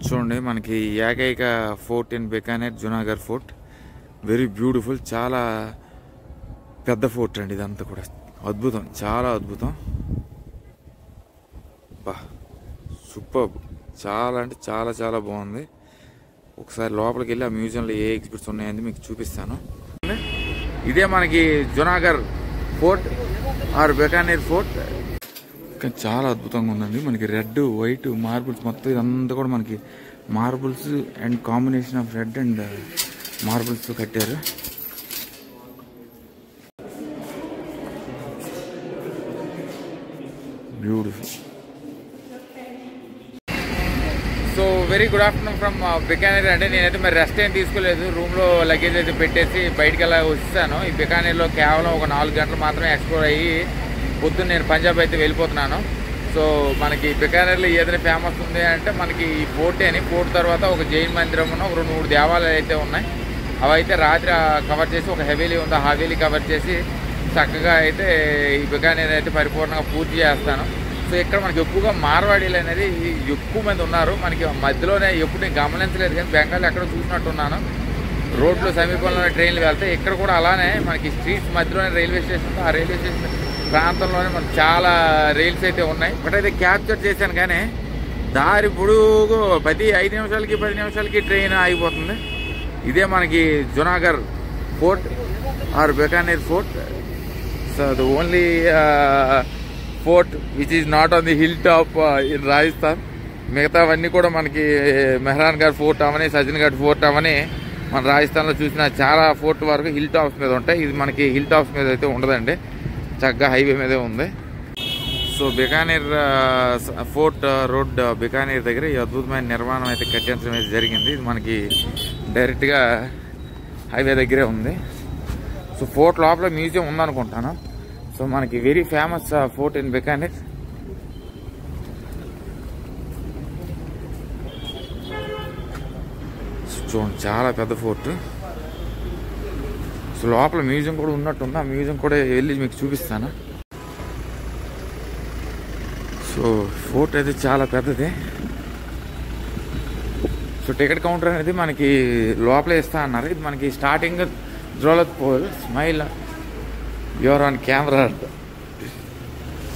చూడండి మనకి ఏకైక fort in Bikaner Junagarh fort. Very beautiful, చాలా పెద్ద ఫోర్ట్ అండి. ఇదంతా కూడా అద్భుతం, చాలా అద్భుతం. బా సూపర్, చాలా అంటే చాలా చాలా బాగుంది. ఒకసారి లోపలికి వెళ్ళి ఆ మ్యూజియంలో ఏ ఎగ్జిబిట్స్ ఉన్నాయని మీకు చూపిస్తాను. ఇదే మనకి Junagarh fort or Bikaner fort. కానీ చాలా అద్భుతంగా ఉందండి. మనకి రెడ్, వైట్ మార్బుల్స్ మొత్తం ఇదంతా కూడా మనకి marbles and combination of red and marbles కట్టారు. Beautiful. So very good afternoon from Bikaner అండి. నేనైతే మరి రెస్ట్ ఏం తీసుకోలేదు, రూమ్లో లగేజ్ అయితే పెట్టేసి బయటికి అలా వచ్చాను. ఈ బికానేర్లో కేవలం ఒక 4 గంటలు మాత్రమే ఎక్స్ప్లోర్ అయ్యి పొద్దున్న నేను పంజాబ్ అయితే వెళ్ళిపోతున్నాను. సో మనకి బికానేర్లో ఏదైనా ఫేమస్ ఉంది అంటే మనకి ఈ ఫోర్ట్ అని. ఫోర్ట్ తర్వాత ఒక జైన్ మందిరం ఉన్న ఒక 2-3 దేవాలయాలు అయితే ఉన్నాయి. అవి అయితే రాత్రి కవర్ చేసి, ఒక హవేలీ ఉంది ఆ హవేలీ కవర్ చేసి చక్కగా అయితే ఈ బికానేర్ అయితే పరిపూర్ణంగా పూర్తి చేస్తాను. సో ఇక్కడ మనకి ఎక్కువగా మార్వాడీలు అనేది ఎక్కువ మంది ఉన్నారు. మనకి మధ్యలోనే ఎప్పుడు నేను గమనించలేదు, కానీ బెంగాల్ ఎక్కడ చూసినట్టున్నాను. రోడ్లు సమీపంలోనే ట్రైన్లు వెళ్తాయి. ఇక్కడ కూడా అలానే మనకి స్ట్రీట్స్ మధ్యలోనే రైల్వే స్టేషన్, ఆ రైల్వే స్టేషన్ ప్రాంతంలోనే మనకు చాలా రైల్స్ అయితే ఉన్నాయి. ఒకటైతే క్యాప్చర్ చేశాను, కానీ దారి పొడుగు ప్రతి 5 నిమిషాలకి 10 నిమిషాలకి ట్రైన్ ఆగిపోతుంది. ఇదే మనకి Junagarh fort or Bikaner fort. So the only fort which is not on the hill top in Rajasthan. మిగతావన్నీ కూడా మనకి మెహ్రాన్ ఘాట్ ఫోర్ట్ అవని, సజ్జన్ ఘాట్ ఫోర్ట్ అవని మన రాజస్థాన్లో చూసిన చాలా ఫోర్ట్ వరకు హిల్ టాప్స్ మీద ఉంటాయి. ఇది మనకి హిల్ టాప్స్ మీద అయితే ఉండదండి, చక్కగా హైవే మీదే ఉంది. So Bikaner fort road Bikaner దగ్గర ఈ అద్భుతమైన నిర్మాణం అయితే కట్టించడం అయితే జరిగింది. ఇది మనకి డైరెక్ట్గా హైవే దగ్గరే ఉంది. సో ఫోర్ట్ లోపల మ్యూజియం ఉందనుకుంటాను. సో మనకి very famous fort in Bikaner. చూడండి చాలా పెద్ద ఫోర్ట్. సో లోపల మ్యూజియం కూడా ఉన్నట్టుంది, ఆ మ్యూజియం కూడా వెళ్ళి మీకు చూపిస్తాను. సో ఫోర్ట్ అయితే చాలా పెద్దది. సో టికెట్ కౌంటర్ అనేది మనకి లోపలే ఇస్తా అన్నారు. ఇది మనకి స్టార్టింగ్ జ్రోలత్ పోల్ స్మైల్ యువర్ ఆన్ కెమెరా.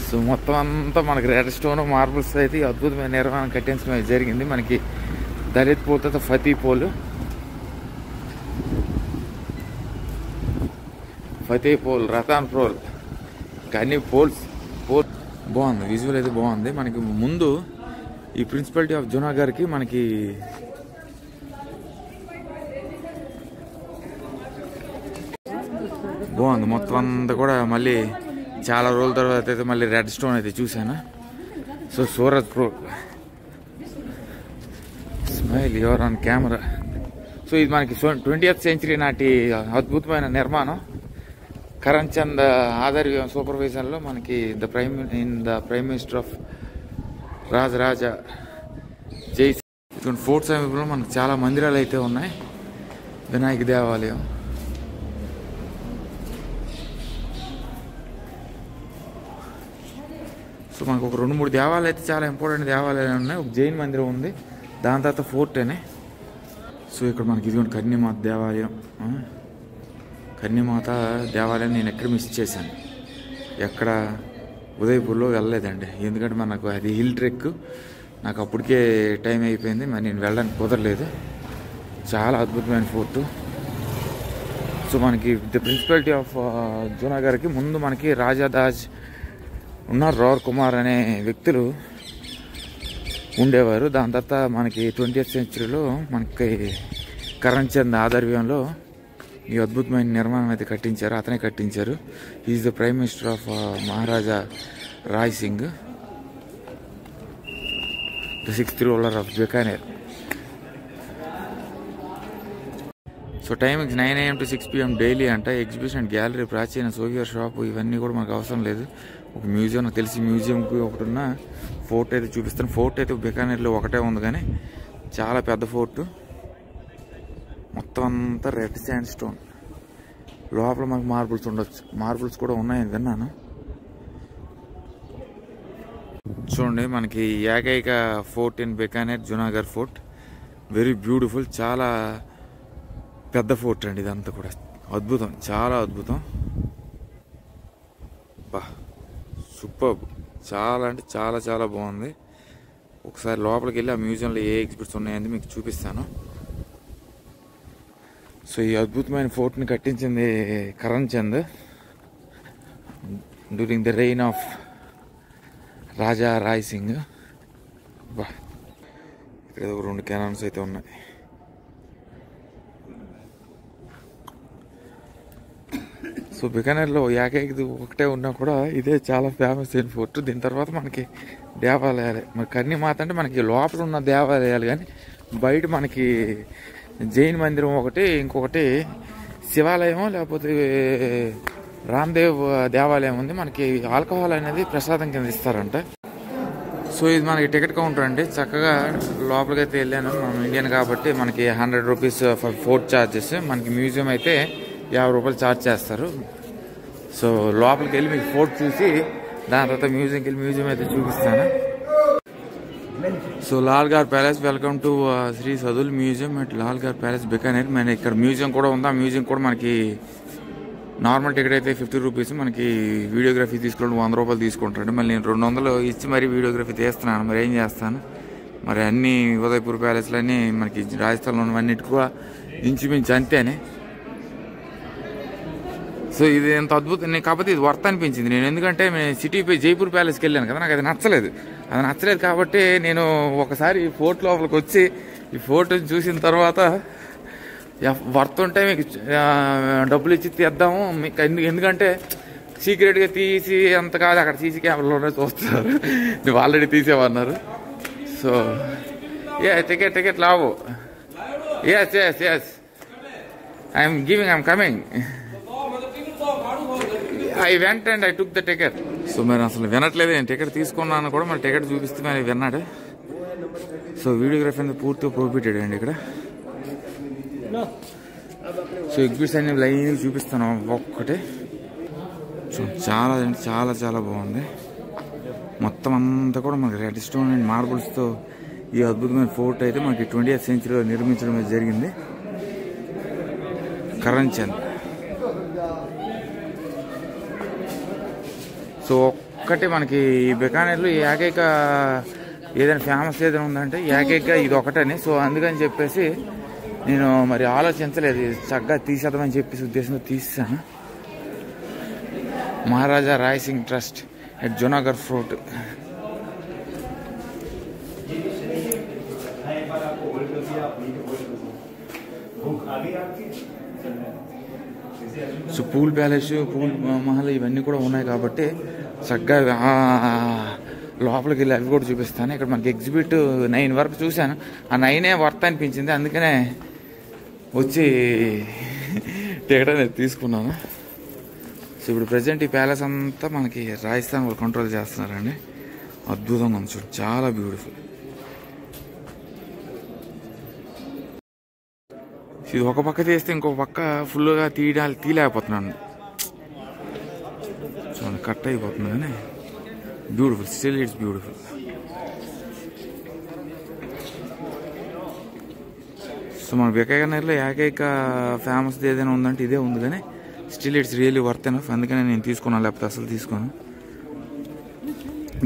సో మొత్తం అంతా మనకి రెడ్ స్టోన్ మార్బుల్స్ అయితే అద్భుతమైన నిర్మాణం కట్టించడం జరిగింది. మనకి దళిత్ పోల్ తర్వాత Fathi pole, Fateh pole, రతాన్ pole, కానీ పోల్ బాగుంది. విజువల్ అయితే బాగుంది. మనకి ముందు ఈ ప్రిన్సిపాలిటీ ఆఫ్ జునాగర్కి మనకి బాగుంది. మొత్తం అంతా కూడా మళ్ళీ చాలా రోజుల తర్వాత అయితే మళ్ళీ రెడ్ స్టోన్ అయితే చూశాను. So Suraj pro smile your on camera. So ఇది మనకి 20th సెంచరీ నాటి అద్భుతమైన నిర్మాణం. కరణ్చంద్ ఆధ్వర్యం సూపర్విజన్లో మనకి ప్రైమ్ మినిస్టర్ ఆఫ్ రాజరాజ జై. ఫోర్ట్ సమీపంలో మనకు చాలా మందిరాలు అయితే ఉన్నాయి. వినాయక దేవాలయం, సో మనకు ఒక 2-3 దేవాలయాలు అయితే చాలా ఇంపార్టెంట్ దేవాలయాలు ఉన్నాయి. ఒక జైన్ మందిరం ఉంది, దాని తర్వాత ఫోర్ట్ అనే. సో ఇక్కడ మనకి ఇదిగోండి కన్యమాత దేవాలయం. కన్యమాత దేవాలయం నేను ఎక్కడ మిస్ చేశాను, ఎక్కడ ఉదయపూర్లో వెళ్ళలేదండి. ఎందుకంటే మనకు అది హిల్ ట్రెక్, నాకు అప్పటికే టైం అయిపోయింది, మరి నేను వెళ్ళడానికి కుదరలేదు. చాలా అద్భుతమైన ఫోర్టు. సో మనకి ది ప్రిన్సిపాలిటీ ఆఫ్ జునాగర్కి ముందు మనకి రాజాదాజ్ ఉన్నారు, రౌర్ కుమార్ అనే వ్యక్తులు ఉండేవారు. దాని తర్వాత మనకి 20th సెంచరీలో మనకి కరణ్చంద్ ఆధ్వర్యంలో ఈ అద్భుతమైన నిర్మాణం అయితే కట్టించారు, అతనే కట్టించారు. Is the prime minister of Maharaja Rai Singh, the 6th ruler of Bikaner. So timings 9 AM to 6 PM daily అంట. ఎగ్జిబిషన్, గ్యాలరీ, ప్రాచీన సోవియర్ షాపు ఇవన్నీ కూడా మనకు అవసరం లేదు. ఒక మ్యూజియం, నాకు తెలిసి మ్యూజియంకి ఒకటి ఉన్న ఫోర్ట్ అయితే చూపిస్తాను. ఫోర్ట్ అయితే బికానేర్లో ఒకటే ఉంది, కానీ చాలా పెద్ద ఫోర్టు. మొత్తం అంతా రెడ్ శాండ్ స్టోన్. లోపల మనకు మార్బుల్స్ ఉండొచ్చు, మార్బుల్స్ కూడా ఉన్నాయని విన్నాను. చూడండి మనకి ఏకైక fort in Bikaner Junagarh fort. Very beautiful, చాలా పెద్ద ఫోర్ట్ అండి ఇదంతా కూడా. అద్భుతం, చాలా అద్భుతం. బా సూపర్, చాలా అంటే చాలా చాలా బాగుంది. ఒకసారి లోపలికి వెళ్ళి ఆ మ్యూజియంలో ఏ ఎగ్జిబిట్స్ ఉన్నాయని మీకు చూపిస్తాను. సో ఈ అద్భుతమైన ఫోర్ట్ని కట్టించింది Karan Chand during the reign of Raja Rai Singh. బా ఇక్కడ 2 కెనాన్స్ అయితే ఉన్నాయి. సో బికానేర్లో ఏకైకది ఒకటే ఉన్నా కూడా ఇదే చాలా ఫేమస్ అయిన ఫోర్ట్. దీని తర్వాత మనకి దేవాలయాలే. మరి కన్నిమాత అంటే మనకి లోపల ఉన్న దేవాలయాలు, కానీ బయట మనకి జైన్ మందిరం ఒకటి, ఇంకొకటి శివాలయం లేకపోతే రామ్దేవ్ దేవాలయం ఉంది. మనకి ఆల్కహాల్ అనేది ప్రసాదం కింద ఇస్తారంట. సో ఇది మనకి టికెట్ కౌంటర్ అండి. చక్కగా లోపలికి అయితే వెళ్ళాను. మనం ఇండియన్ కాబట్టి మనకి 100 రూపీస్ ఫోర్ట్ ఛార్జెస్. మనకి మ్యూజియం అయితే 50 రూపాయలు ఛార్జ్ చేస్తారు. సో లోపలికి వెళ్ళి మీకు ఫోర్ట్ చూసి దాని తర్వాత మ్యూజియంకి వెళ్ళి మ్యూజియం అయితే చూపిస్తాను. So Lalgarh palace, welcome to Shri Sadul museum at Lalgarh palace Bikaner. మన ఇక్కడ మ్యూజియం కూడా ఉంది. ఆ మ్యూజియం కూడా మనకి నార్మల్ టికెట్ అయితే 50 రూపీస్. మనకి వీడియోగ్రఫీ తీసుకుంటే 100 రూపాయలు తీసుకుంటాడు. మళ్ళీ నేను 200 ఇచ్చి మరీ వీడియోగ్రఫీ తీస్తున్నాను. మరి ఏం చేస్తాను. మరి అన్ని ఉదయపూర్ ప్యాలెస్లు అన్నీ మనకి రాజస్థాన్లో ఉన్నవన్నిటి కూడా ఇంచుమించు అంతేనే. సో ఇది ఎంత అద్భుతం. నేను కాకపోతే ఇది వర్త్ అనిపించింది. నేను ఎందుకంటే సిటీ జైపూర్ ప్యాలెస్కి వెళ్ళాను కదా, నాకు అది నచ్చలేదు. కాబట్టి నేను ఒకసారి ఫోర్ట్ లోపలికి వచ్చి ఈ ఫోర్ట్ చూసిన తర్వాత వర్త్ ఉంటే మీకు డబ్బులు ఇచ్చి తీద్దాము మీకు. ఎందుకంటే సీక్రెట్గా తీసి అంత కాదు, అక్కడ సీసీ కెమెరాలోనే చూస్తున్నారు. నువ్వు ఆల్రెడీ తీసేవన్నారు. సో టికెట్ లావు. Yes I'm coming. I went and I took the ticket. So మరి అసలు వినట్లేదు. నేను టికెట్ తీసుకున్నాను కూడా, మరి టికెట్ చూపిస్తే మరి విన్నాడు. సో వీడియోగ్రఫీ అనేది పూర్తిగా ప్రొహిబిటెడ్ అండి ఇక్కడ. సో ఎగ్జిబిట్స్ అన్ని లైన్ చూపిస్తాను ఒక్కటే. సో చాలా అంటే చాలా చాలా బాగుంది. మొత్తం అంతా కూడా మనకి రెడ్ స్టోన్ అండ్ మార్బుల్స్తో ఈ అద్భుతమైన ఫోర్ట్ అయితే మనకి 20th సెంచరీలో నిర్మించడం జరిగింది. కరణ్ చంద్. సో ఒక్కటి మనకి బికానేర్లో ఏకైక ఏదైనా ఫేమస్ ఏదైనా ఉందంటే ఏకైక ఇది ఒకటని. సో అందుకని చెప్పేసి నేను మరి ఆలోచించలేదు, చక్కగా తీసేద్దామని చెప్పేసి ఉద్దేశంతో తీసాను. Maharaja Rai Singh trust at Junagarh fort. So Phool palace, Phool Mahal ఇవన్నీ కూడా ఉన్నాయి కాబట్టి చక్కగా లోపలికి వెళ్ళి అవి కూడా చూపిస్తాను. ఇక్కడ మనకి ఎగ్జిబిట్ 9 వరకు చూశాను. ఆ 9 వర్త్ అనిపించింది, అందుకనే వచ్చి టికెట్ అనేది తీసుకున్నాను. సో ఇప్పుడు ప్రజెంట్ ఈ ప్యాలెస్ అంతా మనకి రాజస్థాన్ వాళ్ళు కంట్రోల్ చేస్తున్నారండి. అద్భుతంగా ఉంది చూడు, చాలా బ్యూటిఫుల్. ఇది ఒక పక్క తీస్తే ఇంకో పక్క ఫుల్గా తీయలేకపోతున్నాను. చూడండి కట్ అయిపోతుంది కానీ beautiful, still it's beautiful. So మన బికానేర్లో ఏకైక ఫేమస్ ఏదైనా ఉందంటే ఇదే ఉంది, కానీ still it's really worth enough. అందుకనే నేను తీసుకున్నాను, లేకపోతే అసలు తీసుకోను.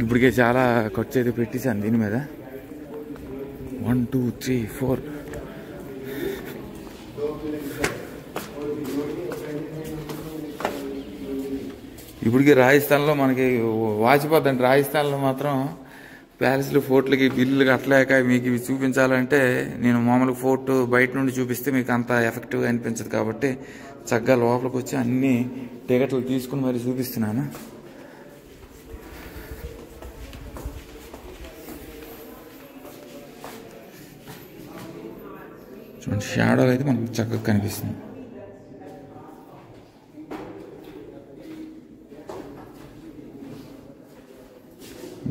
ఇప్పటికే చాలా ఖర్చు అయితే పెట్టేశాను దీని మీద. 1 2 3 4. ఇప్పటికీ రాజస్థాన్లో మనకి వాచిపోద్దండి. రాజస్థాన్లో మాత్రం ప్యాలెస్లు, ఫోర్ట్లకి బిల్లులు కట్టలేక మీకు ఇవి చూపించాలంటే నేను మామూలుగా ఫోర్ట్ బయట నుండి చూపిస్తే మీకు అంత ఎఫెక్టివ్గా అనిపించదు. కాబట్టి చక్కగా లోపలికి వచ్చి అన్ని టికెట్లు తీసుకుని మరి చూపిస్తున్నాను. చూడండి షాడోలు అయితే మనకు చక్కగా కనిపిస్తుంది.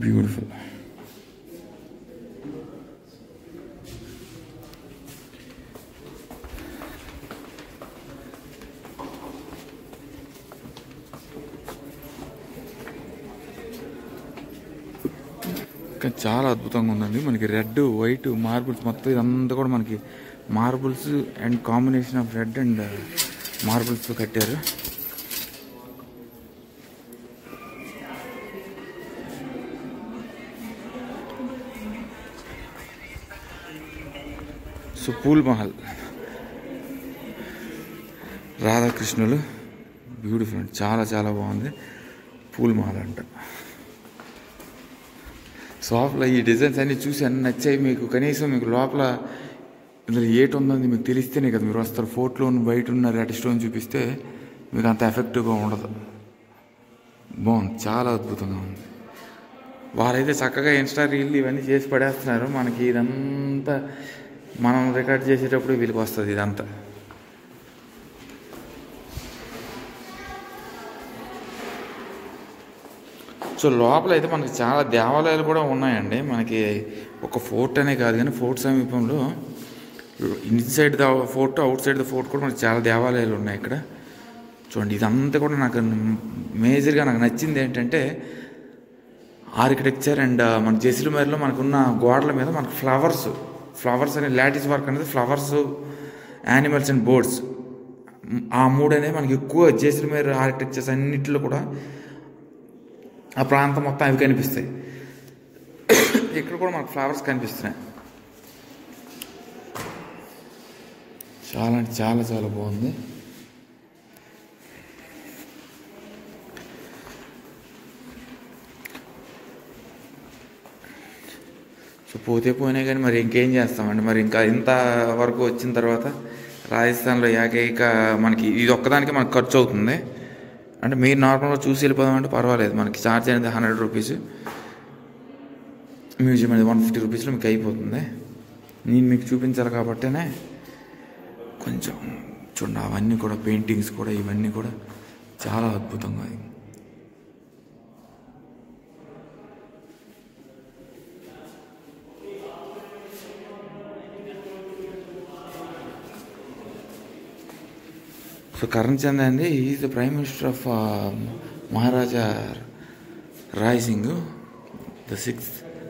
బ్యూటిఫుల్. కానీ చాలా అద్భుతంగా ఉందండి. మనకి రెడ్ వైట్ మార్బుల్స్ మొత్తం ఇదంతా కూడా మనకి marbles and combination of red and marbles కట్టారు. సో పూల్ మహల్ రాధాకృష్ణులు బ్యూటిఫుల్ అండి, చాలా చాలా బాగుంది. పూల్ మహల్ అంట. సో లోపల ఈ డిజైన్స్ అన్నీ చూసి అన్నీ నచ్చాయి మీకు. కనీసం మీకు లోపల ఇందులో ఏటి ఉందని మీకు తెలిస్తేనే కదా మీరు వస్తారు. ఫోర్ట్లో బయట ఉన్న రెడ్ స్టోన్ చూపిస్తే మీకు అంత ఎఫెక్టివ్గా ఉండదు. బాగుంది, చాలా అద్భుతంగా ఉంది. వాళ్ళైతే చక్కగా ఇన్స్టా రీల్ ఇవన్నీ చేసి పడేస్తున్నారు. మనకి ఇదంతా మనం రికార్డ్ చేసేటప్పుడు వీళ్ళకి వస్తుంది ఇదంతా. సో లోపల అయితే మనకి చాలా దేవాలయాలు కూడా ఉన్నాయండి. మనకి ఒక ఫోర్ట్ అనే కాదు కానీ ఫోర్ట్ సమీపంలో inside the fort out side the fort కూడా మనకి చాలా దేవాలయాలు ఉన్నాయి ఇక్కడ. చూడండి, ఇదంతా కూడా నాకు మేజర్గా నాకు నచ్చింది ఏంటంటే ఆర్కిటెక్చర్ అండ్ మన జైసల్మేర్లో మనకున్న గోడల మీద మనకు ఫ్లవర్స్ అనే లాటిస్ వర్క్ అనేది ఫ్లవర్స్, యానిమల్స్ అండ్ బర్డ్స్, ఆ మూడు అనేది మనకి ఎక్కువ జైసల్మేర్ ఆర్కిటెక్చర్స్ అన్నింటిలో కూడా ఆ ప్రాంతం మొత్తం అవి కనిపిస్తాయి. ఇక్కడ కూడా మనకు ఫ్లవర్స్ కనిపిస్తున్నాయి. చాలా అంటే చాలా చాలా బాగుంది. సో పోతే పోయినాయి కానీ మరి ఇంకేం చేస్తామండి. మరి ఇంకా ఇంత వరకు వచ్చిన తర్వాత రాజస్థాన్లో ఏకైక మనకి ఇది ఒక్కదానికి మనకు ఖర్చు అవుతుంది. అంటే మీరు నార్మల్గా చూసి వెళ్ళిపోదామంటే పర్వాలేదు, మనకి ఛార్జ్ అనేది 100 రూపీస్, మ్యూజియం అనేది 150 రూపీస్లో మీకు అయిపోతుంది. నేను మీకు చూపించాలి కాబట్టినే కొంచెం చూడండి, అవన్నీ కూడా పెయింటింగ్స్ కూడా ఇవన్నీ కూడా చాలా అద్భుతంగా. సో కరణ్ అండి is the prime minister of Maharaja Rai Singh,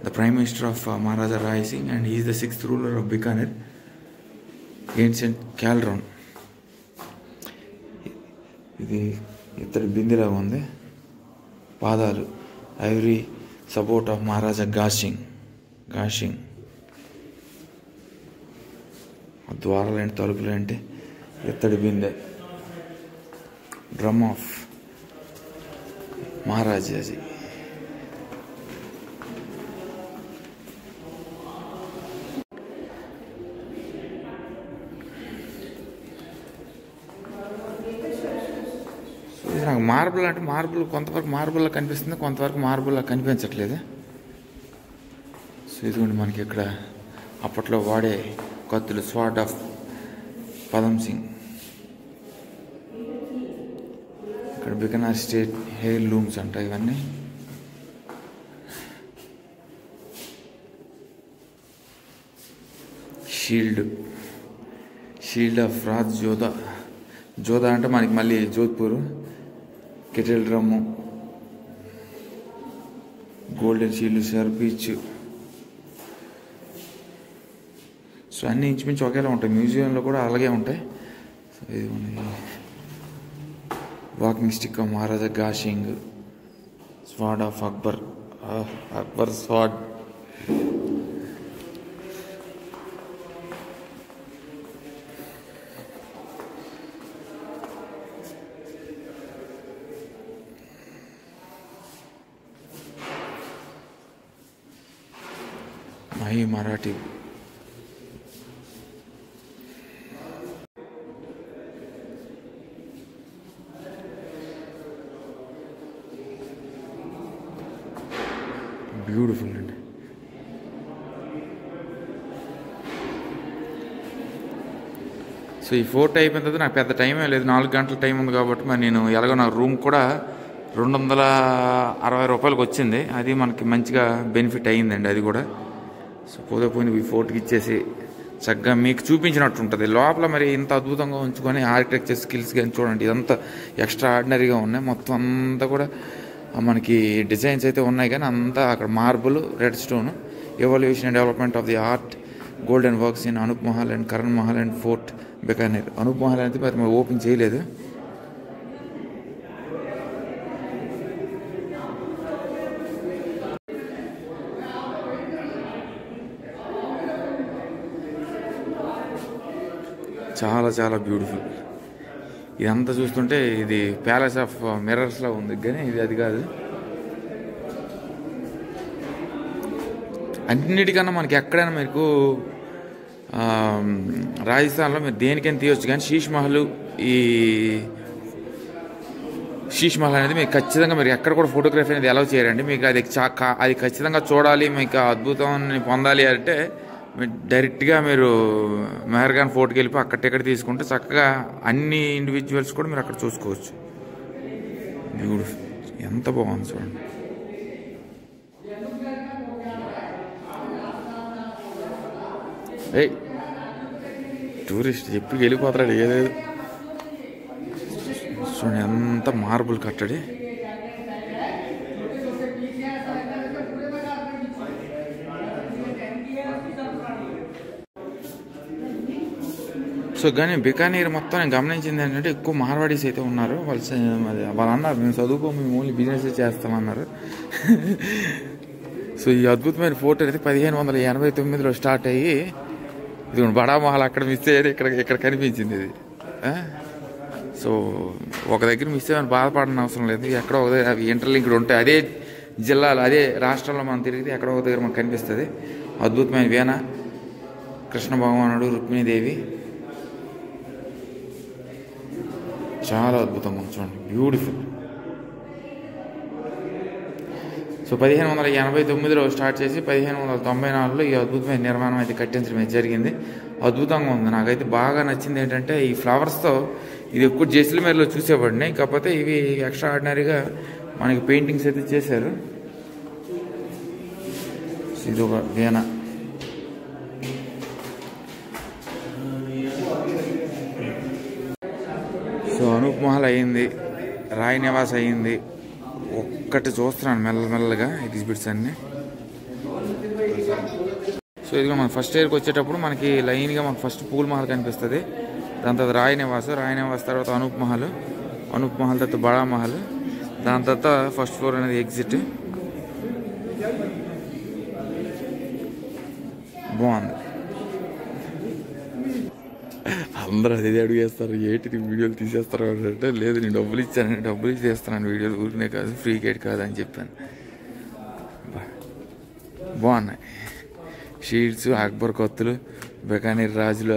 the prime minister of Maharaja Rai Singh, and is the 6th ruler of Bikaner, ancient cauldron. ఇది ఇతడి బిందెలాగా ఉంది. పాదాలు ivory support of Maharaja Gajsingh. ద్వారాలు ఏంటి, తలుపులు ఏంటి, ఇత్తడి బిందె. Drum of మహారాజాజీ. సో ఇది నాకు మార్బుల్ అంటే మార్బుల్ కొంతవరకు మార్బుల్లా కనిపిస్తుంది, కొంతవరకు మార్బుల్లా కనిపించట్లేదు. సో ఇదిగోండి మనకి ఇక్కడ అప్పట్లో వాడే కత్తులు, స్వార్డ్ ఆఫ్ పదం సింగ్. ఇక్కడ బికనార్ స్టేట్ హెయిర్ లూమ్స్ అంట ఇవన్నీ. షీల్డ్ ఆఫ్ రాజ్ జోధా అంటే మనకి మళ్ళీ Jodhpur. Kettle drum, golden shield, sarpech. So అన్నీ ఇంచుమించు ఒకేలా ఉంటాయి, మ్యూజియంలో కూడా అలాగే ఉంటాయి. సో ఇది walking stick of Maharaja Gajsingh, sword of Akbar sword. Marathi. Beautiful అండి. సో ఈ ఫోర్ట్ అయిపోయిన తర్వాత నాకు పెద్ద టైమే లేదు, 4 గంటల టైం ఉంది కాబట్టి మరి నేను ఎలాగో నా రూమ్ కూడా 260 రూపాయలకి వచ్చింది. అది మనకి మంచిగా బెనిఫిట్ అయ్యిందండి అది కూడా. సో పోయిన ఈ ఫోర్ట్కి ఇచ్చేసి చక్కగా మీకు చూపించినట్టు ఉంటుంది. లోపల మరి ఇంత అద్భుతంగా ఉంచుకొని ఆర్కిటెక్చర్ స్కిల్స్ కానీ చూడండి, ఇదంతా ఎక్స్ట్రా ఆర్డినరీగా ఉన్నాయి. మొత్తం అంతా కూడా మనకి డిజైన్స్ అయితే ఉన్నాయి, కానీ అంతా అక్కడ marble, red stone. Evolution and development of the art golden works in Anup Mahal and Karan Mahal and fort Bikaner. Anup Mahal అయితే మరి ఓపెన్ చేయలేదు. చాలా చాలా బ్యూటిఫుల్. ఇదంతా చూస్తుంటే ఇది ప్యాలెస్ ఆఫ్ మిర్రర్స్లో ఉంది, కానీ ఇది అది కాదు. అన్నిటికన్నా మనకి ఎక్కడైనా మీకు రాజస్థాన్లో మీరు దేనికైనా తీయవచ్చు, కానీ శీష్ మహల్ అనేది మీకు ఖచ్చితంగా మీరు ఎక్కడ కూడా ఫోటోగ్రఫీ అనేది అలౌ చేయరండి. మీకు అది ఖచ్చితంగా చూడాలి, మీకు అద్భుతాన్ని పొందాలి అంటే డైరెక్ట్గా మీరు మెహర్గాన్ ఫోర్ట్కి వెళ్ళిపోయి అక్కడ టికెట్ తీసుకుంటే చక్కగా అన్ని ఇండివిజువల్స్ కూడా మీరు అక్కడ చూసుకోవచ్చు. బ్యూటిఫుల్, ఎంత బాగుంది చూడండి. ఏయ్ టూరిస్ట్ చెప్పి వెళ్ళిపోతాడు ఏదేదో. చూడండి ఎంత మార్బుల్ కట్టడి. సో కానీ బికానీర్ మొత్తం నేను గమనించింది ఏంటంటే ఎక్కువ మార్వాడీస్ అయితే ఉన్నారు. వాళ్ళు అన్నారు మేము చదువుకో మేము ఓన్లీ బిజినెస్ చేస్తామన్నారు. సో ఈ అద్భుతమైన ఫోటో అయితే 1589లో స్టార్ట్ అయ్యి ఇది బడా మహల్ అక్కడ మిస్ అయ్యేది, ఇక్కడ కనిపించింది ఇది. సో ఒక దగ్గర మిస్ అయ్యని బాధపడని అవసరం లేదు. ఎక్కడో ఒక దగ్గర అవి ఇంటర్లింక్డ్ ఉంటాయి. అదే జిల్లాలో అదే రాష్ట్రంలో మనం తిరిగితే ఎక్కడో ఒక దగ్గర మనకు కనిపిస్తుంది. అద్భుతమైన వీణ, కృష్ణ భగవానుడు, రుక్మిణీదేవి, చాలా అద్భుతంగా ఉంది చూడండి, బ్యూటిఫుల్. సో 1589లో స్టార్ట్ చేసి 1594లో ఈ అద్భుతమైన నిర్మాణం అయితే కట్టించడం జరిగింది. అద్భుతంగా ఉంది. నాకైతే బాగా నచ్చింది ఏంటంటే ఈ ఫ్లవర్స్తో ఇది ఎక్కువ జైసల్మేర్లో చూసేవాడిని, కాకపోతే ఇవి ఎక్స్ట్రా ఆర్డినరీగా మనకి పెయింటింగ్స్ అయితే చేశారు. ఇది ఒక వీణ. సో అనూప్ మహల్ అయ్యింది, రాయ్ నివాస్ అయ్యింది. ఒక్కటి చూస్తున్నాను మెల్లమెల్లగా ఎగ్జిబిట్స్ అన్నీ. సో ఇదిగో మన ఫస్ట్ ఇయర్కి వచ్చేటప్పుడు మనకి లైన్గా మనకు ఫస్ట్ పూల్ మహల్ కనిపిస్తుంది, దాని తర్వాత రాయ్ నివాస్ తర్వాత అనూప్ మహల్ తర్వాత బడా మహల్, దాని తర్వాత ఫస్ట్ ఫ్లోర్ అనేది ఎగ్జిట్. బాగుంది. అందరూ అదే అడుగేస్తారు, ఏంటి వీడియోలు తీసేస్తారు అంటే, లేదు నేను డబ్బులు ఇచ్చాను, డబ్బులు ఇచ్చి చేస్తున్నాను వీడియోలు, ఊరినే కాదు, ఫ్రీ గేట్ కాదు అని చెప్పాను. బాగున్నాయి షీట్స్, అక్బర్ కొత్తులు, బికానీర్ రాజుల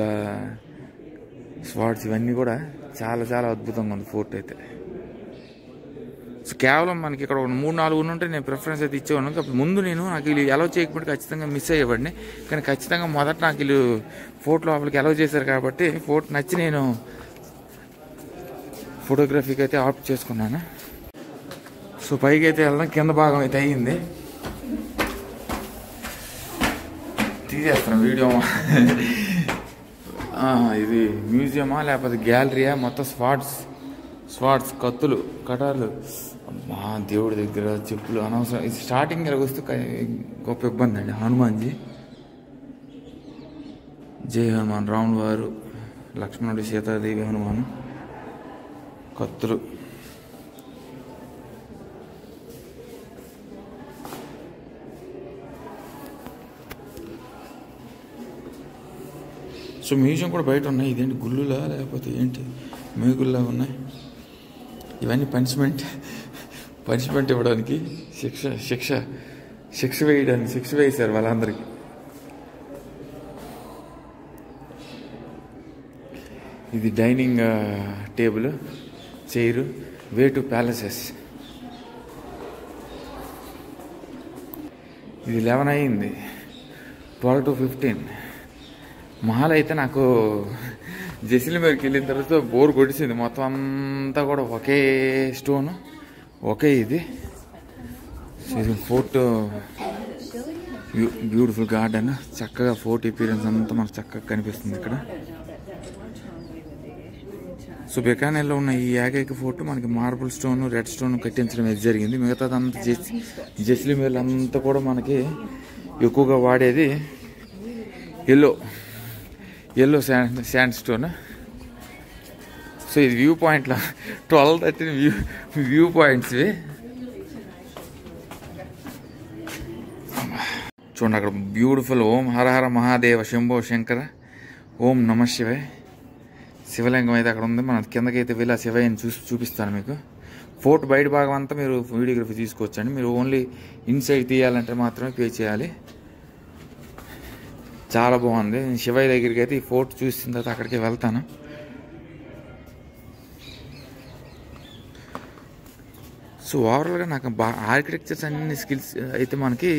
స్వాట్స్, ఇవన్నీ కూడా చాలా చాలా అద్భుతంగా ఉంది ఫోర్ట్ అయితే. సో కేవలం మనకి ఇక్కడ 3-4 ఉంటే నేను ప్రిఫరెన్స్ అయితే ఇచ్చేవాను. కాబట్టి ముందు నాకు వీళ్ళు అలౌ చేయకపోతే ఖచ్చితంగా మిస్ అయ్యేవాడిని, కానీ ఖచ్చితంగా మొదట నాకు వీళ్ళు ఫోర్ట్ లోపలికి అలౌ చేశారు కాబట్టి ఫోర్ట్ నచ్చి నేను ఫోటోగ్రఫీకి అయితే ఆప్ట్ చేసుకున్నాను. సో పైకి అయితే వెళ్దాం. కింద భాగం అయితే అయ్యింది, తీసేస్తాను వీడియో. ఇది మ్యూజియమా లేకపోతే గ్యాలరీయా? మొత్తం స్వాట్స్ కత్తులు, కటార్లు, మా దేవుడి దగ్గర చెప్పులు అనవసరం. ఇది స్టార్టింగ్ ఇలా వస్తే గొప్ప ఇబ్బంది అండి. హనుమాన్జీ, జై హనుమాన్, రాముడు వారు, లక్ష్మణుడు, సీతాదేవి, హనుమాను, కత్తులు. సో మ్యూజియం కూడా బయట ఉన్నాయి. ఇదేంటి గుళ్ళులా లేకపోతే ఏంటి మేగుల్లా ఉన్నాయి? ఇవన్నీ పనిష్మెంట్ ఇవ్వడానికి, శిక్ష వేశారు వాళ్ళందరికీ. ఇది dining table, chair, way to palaces. ఇది 11 అయింది, 12 to 15. మహల్ అయితే నాకు జైసల్మేర్కి వెళ్ళిన తర్వాత బోర్ కొట్టేసింది. మొత్తం అంతా కూడా ఒకే స్టోను, ఒకే ఇది. ఫోర్ట్ బ్యూటిఫుల్ గార్డెన్, చక్కగా ఫోర్ట్ ఎపీరియన్స్ అంతా మనకు చక్కగా కనిపిస్తుంది ఇక్కడ. సో బికానేర్లో ఉన్న ఈ ఏకైక ఫోర్ట్ మనకి మార్బుల్ స్టోన్, రెడ్ స్టోన్ కట్టించడం అయితే జరిగింది. మిగతాదంతా జైసల్మేర్ అంతా కూడా మనకి ఎక్కువగా వాడేది ఎల్లో శాండ్ స్టోన్. సో ఇది వ్యూ పాయింట్లో 12-13 వ్యూ పాయింట్స్ ఇవి. చూడండి అక్కడ బ్యూటిఫుల్ ఓం హరహర మహాదేవ శంభో శంకర ఓం నమ శివాయ శివలింగం అయితే అక్కడ ఉంది. మన కిందకైతే వెళ్ళి ఆ శివయ్యని చూపిస్తాను మీకు. ఫోర్ట్ బయట భాగం అంతా మీరు వీడియోగ్రఫీ తీసుకోవచ్చండి. మీరు ఓన్లీ ఇన్సైడ్ తీయాలంటే మాత్రమే పే చేయాలి. చాలా బాగుంది. నేను శివయ్య దగ్గరికి అయితే ఈ ఫోర్ట్ చూసిన తర్వాత అక్కడికి వెళ్తాను. సో ఓవరాల్గా నాకు ఆర్కిటెక్చర్స్ అన్ని స్కిల్స్ అయితే మనకి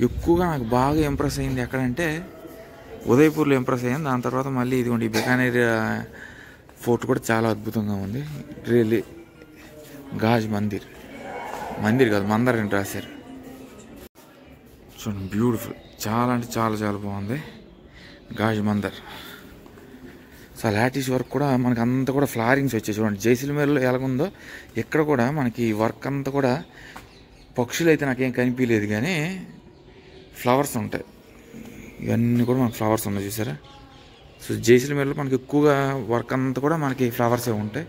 ఎక్కువగా నాకు బాగా ఇంప్రెస్ అయింది ఎక్కడంటే ఉదయపూర్లో ఇంప్రెస్ అయ్యాను. దాని తర్వాత మళ్ళీ ఇదిగోండి ఈ బికానేర్ ఫోర్ట్ కూడా చాలా అద్భుతంగా ఉంది. రియల్లీ గాజ్ మందిర్ కాదు మందర్ అని రాశారు. చూడండి బ్యూటిఫుల్, చాలా అంటే చాలా చాలా బాగుంది gauge Mandar. So lattice work కూడా మనకి అంతా కూడా ఫ్లవరింగ్స్ వచ్చాయి. చూడండి జైసల్మేర్లో ఎలాగుందో ఇక్కడ కూడా మనకి వర్క్ అంతా కూడా పక్షులు అయితే నాకేం కనిపించలేదు కానీ ఫ్లవర్స్ ఉంటాయి. ఇవన్నీ కూడా మనకి ఫ్లవర్స్ ఉన్నాయి చూసారా. సో జైసల్మేర్లో మనకి ఎక్కువగా వర్క్ అంతా కూడా మనకి ఫ్లవర్సే ఉంటాయి.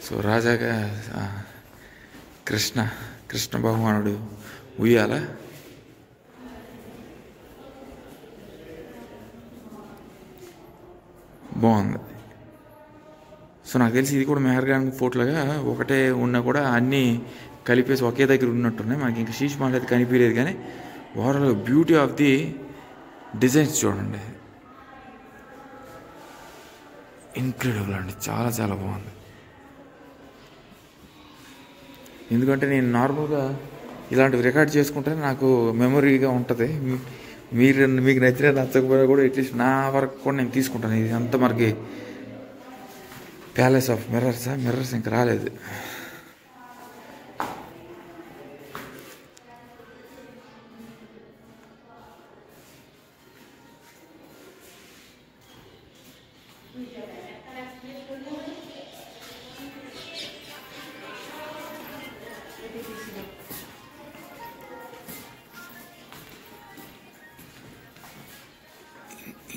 సో రాజాగా కృష్ణ భగవానుడు ఉయ్యాల. బాగుంది. సో నాకు తెలిసి ఇది కూడా మెహర్గాన్ ఫోర్ట్లాగా ఒకటే ఉన్నా కూడా అన్నీ కలిపేసి ఒకే దగ్గర ఉన్నట్టున్నాయి. మనకి ఇంకా శీష్ మహల్ అయితే కనిపించలేదు కానీ overall beauty of the designs చూడండి, ఇన్క్రెడిబుల్ అండి. చాలా చాలా బాగుంది. ఎందుకంటే నేను నార్మల్గా ఇలాంటివి రికార్డ్ చేసుకుంటే నాకు మెమొరీగా ఉంటుంది. మీకు నచ్చినా నచ్చకపోయినా కూడా అట్లీస్ట్ నా వరకు కూడా నేను తీసుకుంటాను. ఇది అంతా మనకి ప్యాలెస్ ఆఫ్ మిర్రర్స్ ఇంకా రాలేదు.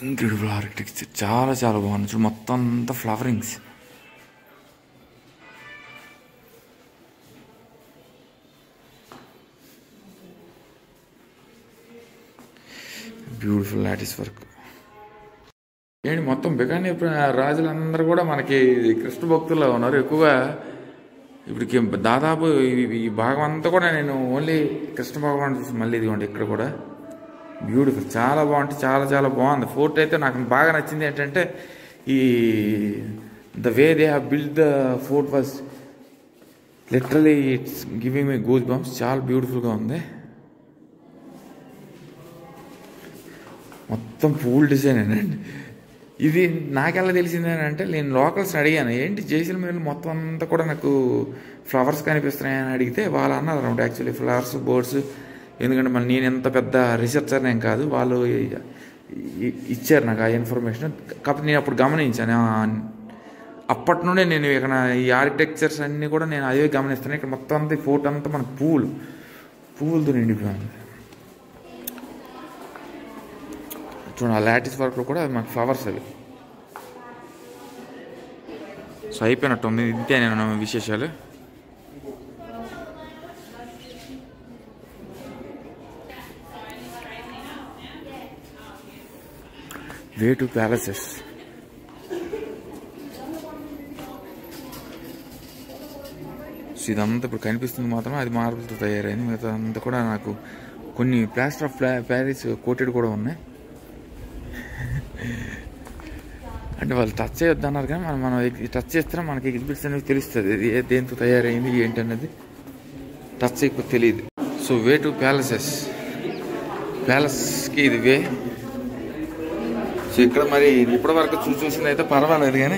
ఇంక్రెడిబుల్ ఆర్కిటెక్చర్, చాలా చాలా బాగుంది. చూడు మొత్తం అంతా ఫ్లవరింగ్స్. Beautiful lattice work. ఏంటి మొత్తం బికానేర్ రాజులందరూ కూడా మనకి కృష్ణ భక్తుల్లో ఉన్నారు ఎక్కువగా. ఇప్పటికి దాదాపు ఈ భాగం అంతా కూడా నేను ఓన్లీ కృష్ణ భగవాన్ చూసి మళ్ళీ ఇదిగోండి ఇక్కడ కూడా బ్యూటిఫుల్, చాలా బాగుంటుంది. చాలా చాలా బాగుంది ఫోర్ట్ అయితే. నాకు బాగా నచ్చింది ఏంటంటే ఈ the way they have build the fort was literally it's giving me goose bumps. చాలా బ్యూటిఫుల్గా ఉంది. మొత్తం పూల్ డిజైన్ అండి. ఇది నాకెలా తెలిసింది అంటే నేను లోకల్స్ని అడిగాను, ఏంటి జైసల్మేర్లో మొత్తం అంతా కూడా నాకు ఫ్లవర్స్ కనిపిస్తున్నాయని అడిగితే వాళ్ళు అన్నారు అనమాట యాక్చువల్లీ ఫ్లవర్స్, బర్డ్స్. ఎందుకంటే మళ్ళీ నేను ఎంత పెద్ద రీసెర్చర్ ఏం కాదు, వాళ్ళు ఇచ్చారు నాకు ఆ ఇన్ఫర్మేషన్. కాకపోతే నేను అప్పుడు గమనించాను. అప్పటి నుండే నేను ఇక్కడ ఈ ఆర్కిటెక్చర్స్ అన్నీ కూడా నేను అదే గమనిస్తాను. ఇక్కడ మొత్తం అంతా ఈ ఫోర్ట్ అంతా మన పువ్వులతో నిండిపోయింది. చూడండి ఆ లాటిస్ వర్క్లో కూడా మనకు ఫ్లవర్స్ అవి. సో అయిపోయినట్టుంది. ఇంతే నేను విశేషాలు. Way to palaces. సో ఇదంతా ఇప్పుడు కనిపిస్తుంది మాత్రం అది మార్బుల్తో తయారైంది. మిగతా అంతా కూడా నాకు కొన్ని ప్లాస్టర్ ఆఫ్ ప్యారిస్ కోటెడ్ కూడా ఉన్నాయి. అంటే వాళ్ళు టచ్ చేయొద్దు అన్నారు కానీ మనం టచ్ చేస్తే మనకి ఎగ్జిబిట్స్ అనేది తెలుస్తుంది. ఇది దేంతో తయారైంది ఏంటి అనేది టచ్ చేయకపోతే తెలియదు. సో వే టు ప్యాలెస్కి ఇది వే. సో ఇక్కడ మరి ఇప్పటి వరకు చూసింది అయితే పర్వాలేదు కానీ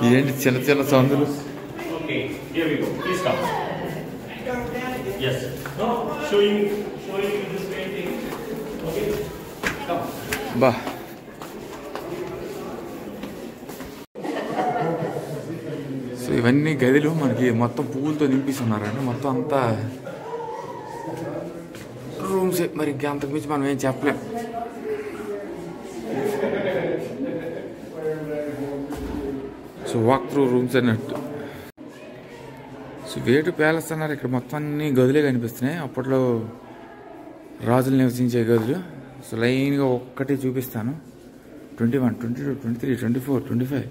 ఏంటి చిన్న చిన్న సౌండ్లు. Yes. No, showing this painting. Okay. Come. బా సో ఇవన్నీ గదిలు మనకి మొత్తం పువ్వులతో నింపిస్తున్నారండి. మొత్తం అంతా రూమ్స్. మరి ఇంకా అంతకుమించి మనం ఏం చెప్పలేం. సో వాక్ త్రూ రూమ్స్ అన్నట్టు. సో వేటు ప్యాలెస్ అన్నారు. ఇక్కడ మొత్తం అన్ని గదులే కనిపిస్తున్నాయి. అప్పట్లో రాజులు నివసించే గదులు. సో లైన్గా ఒక్కటి చూపిస్తాను. 21, 22, 23, 24, 25.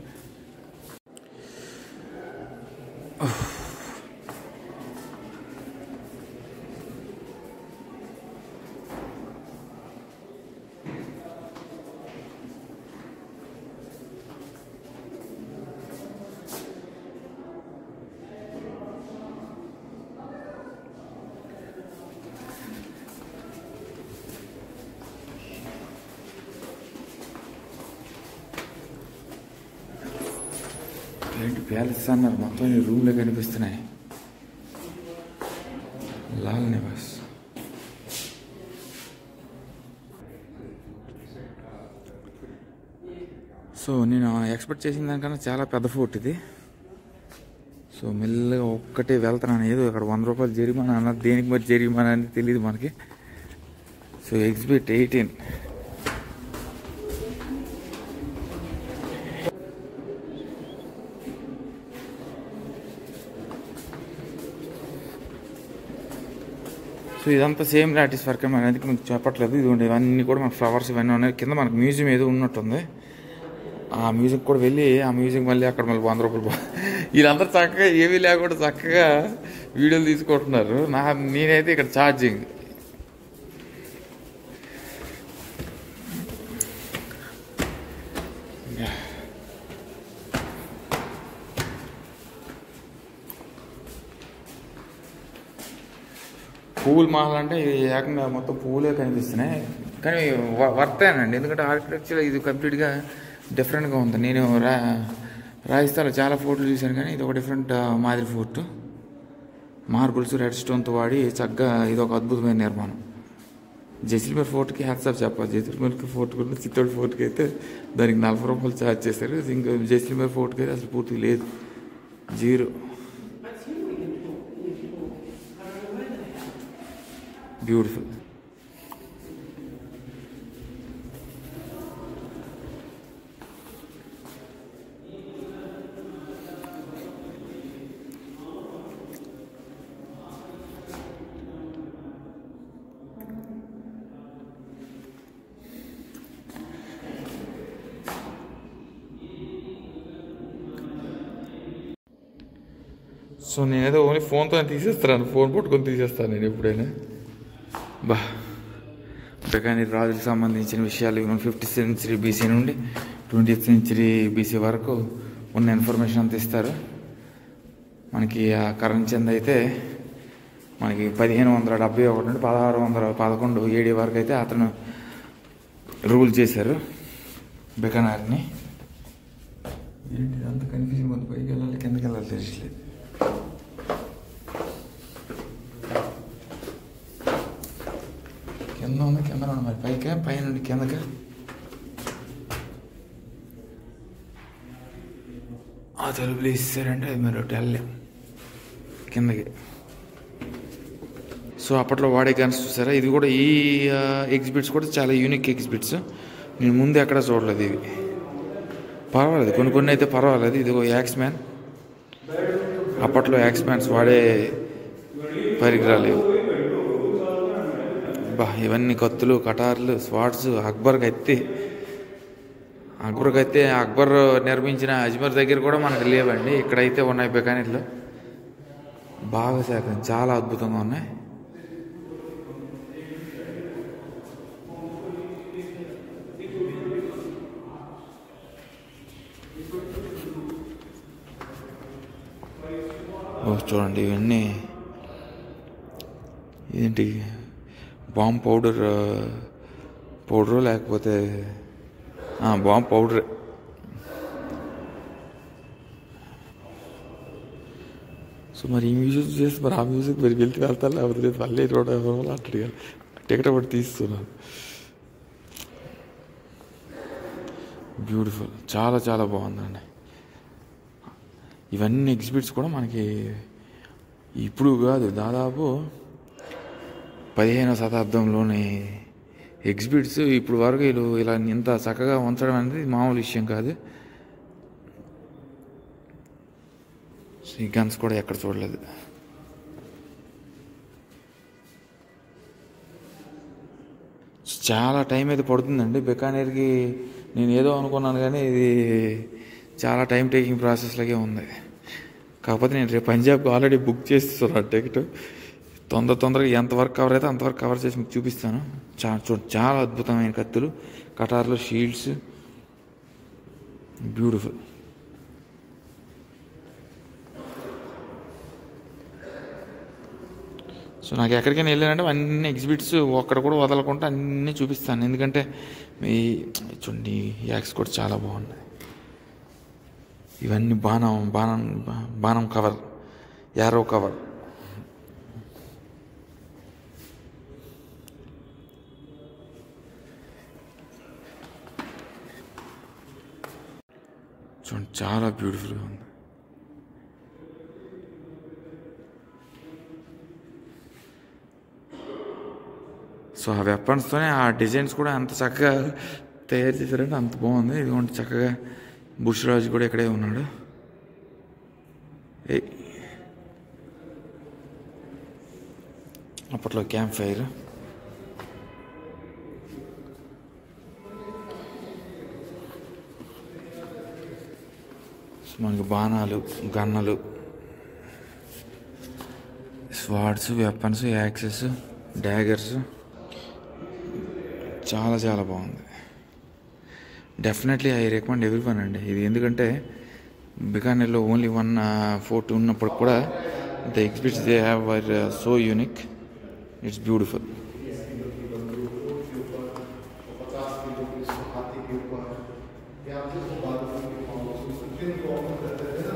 ఏంటి ప్యాలెస్ అన్నారు. మొత్తం ఈ రూమ్లో కనిపిస్తున్నాయి. లాల్ నివాస్. సో నేను ఎక్స్పెక్ట్ చేసిన దానికన్నా చాలా పెద్ద ఫోర్ట్ ఇది. సో మెల్లగా ఒక్కటే వెళ్తున్నాను. ఏదో అక్కడ 100 రూపాయలు జరిమానా అన్నారు. దేనికి మరి జరిమానా అని తెలియదు మనకి. So exhibit 18. సో ఇదంతా సేమ్ లాటిస్ వర్క్ అనేది మీకు చెప్పట్లేదు. ఇదిగోండి ఇవన్నీ కూడా మనకు ఫ్లవర్స్ ఇవన్నీ ఉన్నాయి. కింద మనకు మ్యూజియం ఏదో ఉన్నట్టుంది. ఆ మ్యూజియం కూడా వెళ్ళి ఆ మ్యూజియం మళ్ళీ అక్కడ మళ్ళీ 100 రూపాయలు. వీళ్ళందరూ చక్కగా ఏమీ లేకుండా చక్కగా వీడియోలు తీసుకుంటున్నారు. నేనైతే ఇక్కడ ఛార్జింగ్. పువ్వుల మహల్ అంటే ఇది ఏకంగా మొత్తం పువ్వులే కనిపిస్తున్నాయి. కానీ వర్తేనండి. ఎందుకంటే ఆర్కిటెక్చర్ ఇది కంప్లీట్గా డిఫరెంట్గా ఉంది. నేను రాజస్థాన్లో చాలా ఫోర్ట్లు చూశాను, కానీ ఇది ఒక డిఫరెంట్ మాదిరి ఫోర్టు. మార్బుల్స్, రెడ్ స్టోన్తో వాడి చక్కగా ఇది ఒక అద్భుతమైన నిర్మాణం. జైసల్మేర్ ఫోర్ట్కి హ్యాట్స్ ఆఫ్ చెప్పాలి. జైసల్మేర్ ఫోర్ట్ కూడా చిత్తోడ్ ఫోర్ట్కి అయితే దానికి 40 రూపాయలు ఛార్జ్ చేశారు. ఇంకా జైసల్మేర్ ఫోర్ట్కి అయితే అసలు పూర్తిగా లేదు, 0. బ్యూటిఫుల్. సో నేనేదో ఓన్లీ ఫోన్తో తీసేస్తాను. ఫోన్ పట్టుకొని తీసేస్తాను నేను ఎప్పుడైనా. బా కానీ రాజులకు సంబంధించిన విషయాలు 50th సెంచరీ బీసీ నుండి 20th సెంచరీ బీసీ వరకు ఉన్న ఇన్ఫర్మేషన్ అంతా ఇస్తారు మనకి. ఆ కరణ్చంద్ అయితే మనకి 1571 నుండి 1611 AD వరకు అయితే అతను రూల్ చేశారు బికానేర్ని. ఏంటి అంత కన్ఫ్యూజన్ ఉంది. పైకి వెళ్ళాలి కిందకి వెళ్ళాలి తెలియట్లేదు. కింద ఉంది, కింద ఉంది. మరి పైకి పై నుండి కిందకి ఆ తలుపులు ఇస్తారంటే అది మరి వెళ్ళాం కిందకి. సో అప్పట్లో వాడే గన్స్ చూసారా. ఇది కూడా ఈ ఎగ్జిబిట్స్ కూడా చాలా యూనిక్ ఎగ్జిబిట్స్. నేను ముందు ఎక్కడ చూడలేదు. ఇవి పర్వాలేదు, కొన్ని అయితే పర్వాలేదు. ఇది యాక్స్ మ్యాన్. అప్పట్లో యాక్స్ మ్యాన్స్ వాడే పరికరాలు ఇవి. బా ఇవన్నీ కత్తులు, కటార్లు, స్వాట్స్. అక్బర్ నిర్మించిన అజ్మీర్ దగ్గర కూడా మనకు లేవండి. ఇక్కడైతే ఉన్నాయి బికానీర్లో. బాగా శాఖం చాలా అద్భుతంగా ఉన్నాయి. చూడండి ఇవన్నీ ఏంటి బాంబ్ పౌడరు లేకపోతే బాంబ్ పౌడర్. సో మరి ఈ మ్యూజిక్ చేసి మరి ఆ మ్యూజిక్ మరి వెళ్తారు లేకపోతే లేదు మళ్ళీ రోడ్ వల్ల అట్టడిగా టికెట్ ఒకటి తీస్తున్నాను. బ్యూటిఫుల్, చాలా చాలా బాగుందండి. ఇవన్నీ ఎగ్జిబిట్స్ కూడా మనకి ఇప్పుడు కాదు, దాదాపు 15వ శతాబ్దంలోని ఎగ్జిబిట్స్ ఇప్పుడు వరకు వీళ్ళు ఇలా ఇంత చక్కగా ఉంచడం అనేది మామూలు విషయం కాదు. ఈ గన్స్ కూడా ఎక్కడ చూడలేదు. చాలా టైం అయితే పడుతుందండి బికానేర్కి. నేను ఏదో అనుకున్నాను కానీ ఇది చాలా టైం టేకింగ్ ప్రాసెస్ లాగే ఉంది. కాకపోతే నేను రేపు పంజాబ్కి ఆల్రెడీ బుక్ చేస్తున్నాను టికెట్. తొందరగా ఎంతవరకు కవర్ అయితే అంతవరకు కవర్ చేసి మీకు చూపిస్తాను. చాలా అద్భుతమైన కత్తులు, కటార్లు, షీల్డ్స్, బ్యూటిఫుల్. సో నాకు ఎక్కడికైనా వెళ్ళానంటే అన్ని ఎగ్జిబిట్స్ ఒక్కడ కూడా వదలకుండా అన్నీ చూపిస్తాను. ఎందుకంటే ఈ చూడండి యాక్స్ కూడా చాలా బాగున్నాయి. ఇవన్నీ బాణం కవర్, యారో కవర్. చూడండి చాలా బ్యూటిఫుల్గా ఉంది. సో ఆ వెపన్స్తోనే ఆ డిజైన్స్ కూడా అంత చక్కగా తయారు చేశారంటే అంత బాగుంది. ఇదిగోండి చక్కగా బుష్రాజు కూడా ఇక్కడే ఉన్నాడు. అప్పట్లో క్యాంప్ ఫైర్. మనకి బాణాలు, గన్నలు, స్వార్డ్స్, వెపన్స్, యాక్సెస్, డాగర్స్, చాలా చాలా బాగుంది. డెఫినెట్లీ ఐ రికమెండ్ ఎవ్రీవన్ అండి ఇది. ఎందుకంటే బికానేర్లో ఓన్లీ 1 ఫోర్ట్ ఉన్నప్పుడు కూడా the exhibits they have were so unique. It's beautiful.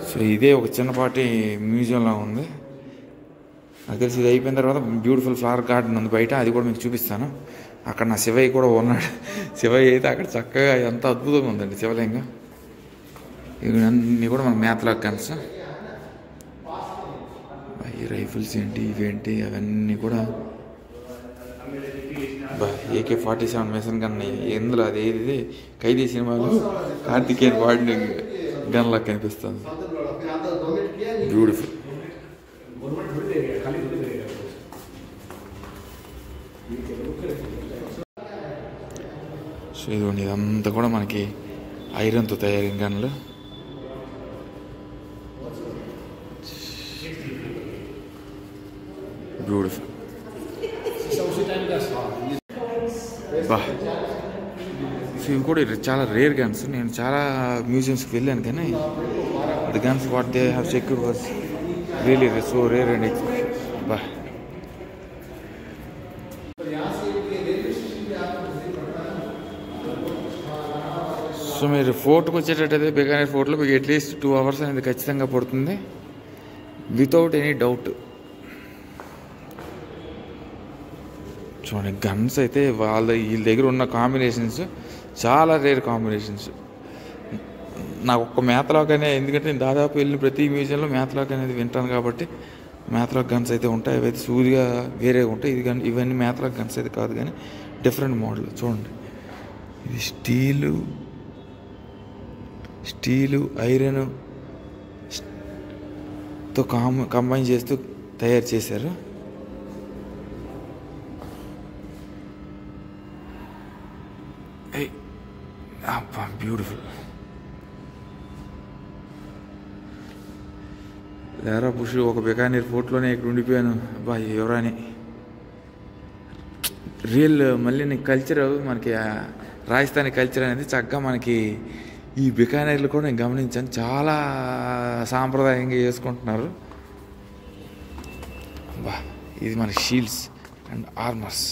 So ఇదే ఒక చిన్నపాటి మ్యూజియంలా ఉంది. నాకు తెలిసి ఇది అయిపోయిన తర్వాత బ్యూటిఫుల్ ఫ్లవర్ గార్డెన్ ఉంది బయట, అది కూడా మీకు చూపిస్తాను. అక్కడ నా శివయ్య కూడా ఉన్నాడు. శివయ్య అయితే అక్కడ చక్కగా ఎంత అద్భుతంగా ఉందండి శివలింగం. ఇవన్నీ కూడా మన మ్యాథ్లాక్ గన్స్, ఈ రైఫిల్స్ ఏంటి ఇవేంటి అవన్నీ కూడా. AK-47 machine gun. ఎందులో అది ఏది ఖైదీ సినిమాలో కార్తికేయన్ వాడిన గన్ లాగా కనిపిస్తుంది. బ్యూటిఫుల్. సో ఇదిగోండి ఇదంతా కూడా మనకి ఐరన్తో తయారైన గన్లు. బ్యూటిఫుల్. బా, సో ఇవి కూడా చాలా రేర్ గన్స్. నేను చాలా మ్యూజియంస్కి వెళ్ళాను కానీ the guns what they have secured was really so rare and expensive. బా, సో మీరు ఫోర్ట్కి వచ్చేటట్టయితే బికానేర్ ఫోర్ట్లో మీకు అట్లీస్ట్ 2 hours అనేది ఖచ్చితంగా పడుతుంది, వితౌట్ ఎనీ డౌట్. చూడండి గన్స్ అయితే వీళ్ళ దగ్గర ఉన్న కాంబినేషన్స్ చాలా రేర్ కాంబినేషన్స్. నాకు ఒక్క మ్యాథ్లాక్ అనే, ఎందుకంటే నేను దాదాపు వెళ్ళిన ప్రతి మ్యూజియంలో మ్యాథ్లాక్ అనేది వింటాను కాబట్టి మ్యాథ్లాక్ గన్స్ అయితే ఉంటాయి. అవైతే సూదిగా వేరేగా ఉంటాయి. ఇవన్నీ మ్యాథ్లాక్ గన్స్ అయితే కాదు కానీ డిఫరెంట్ మోడల్. చూడండి ఇది స్టీలు ఐరన్ తో కంబైన్ చేస్తూ తయారు చేశారు. బ్యూటిఫుల్. లేరా పుష్ ఒక బికానేర్ ఫోర్ట్లోనే ఇక్కడ ఉండిపోయాను. అబ్బా ఎవరాని రియల్ మళ్ళీ కల్చర్, మనకి రాజస్థానీ కల్చర్ అనేది చక్కగా మనకి ఈ బికానేర్లు కూడా నేను గమనించాను. చాలా సాంప్రదాయంగా చేసుకుంటున్నారు. బా, ఇది మన షీల్డ్స్ అండ్ ఆర్మర్స్.